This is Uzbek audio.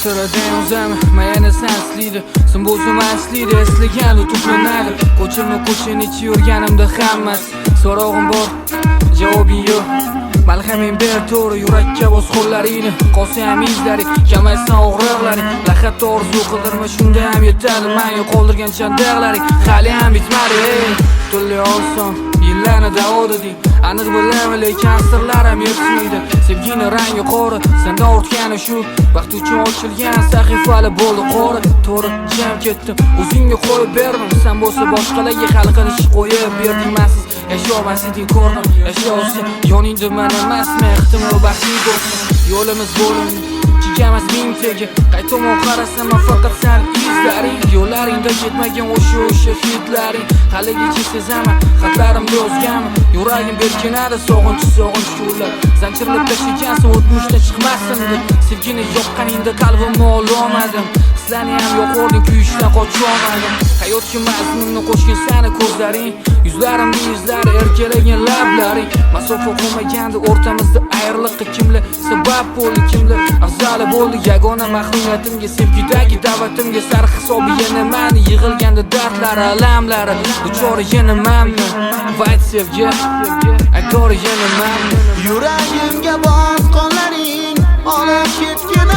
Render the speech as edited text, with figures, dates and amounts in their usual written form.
Xotiradan uzami, mayani sansliydi. Sen bo'lsam asliydi, eslaganda to'planadi. Ko'chini ichi yurganimda hammasi. So'rog'im bor, javobing yo'q. Malhaming ber to'g'ri yurakka bos qo'llaringni. Qolsa ham izlaring, kamaysan og'riqlaring. Lahat orzu qildirma, shunda ham yetadi. Menga qoldirgan chandaqlaring hali ham bitmadi. To'lay olsam yillarni davoda deng. Aniq bilaman, lekin sirlar ham yetmaydi. Sevgini rangi qora, senda ortgani shu. Vaqt uchun ochilgan sahifali bo'ldi qora. To'g'ri jam ketdim, o'zingga qo'yib berdim. Sen bo'lsa boshqalarga hal qilish qo'yib berding. Mensiz yasholmas eding ko'rdim. Yasholsa yoningda men emasman, ehtimol baxtli bo'lsin. Yo'limiz bo'lindi, chekamas ming tegi. Qaytomon qarasam faqat sen izlaring. Yo'llaringda ketmagan o'sha hidlaring. Haligacha sezaman, xatlarimda yozganman. Yuragim berkinadi, sog'inch yo'llar. Zanjirlab tashlagansan, o'tmishdan chiqmasin deb. Sevgini yoqqaningda qalbimni ololmadim. Sizlarni ham yo'qording, kuyishdan qocholmadim. Hayotga mazmunni qo'shgan seni ko'zlaring. Yuzlarimda izlari, erkalagan lablaring. Masofa qo'ymaganda o'rtamizda ayriliqqa kimlar sabab bo'ldi, kimlar afzali bo'ldi. Yagona mahrumiyatimga, sevgidagi da'vatimga sar hisobi yana meni. Yig'ilganda dardlari, alamlari, duchori yana menmi? Vayt sevgi, aydori yana menmi? Yuragimga bos qo'llaring, olib ketgin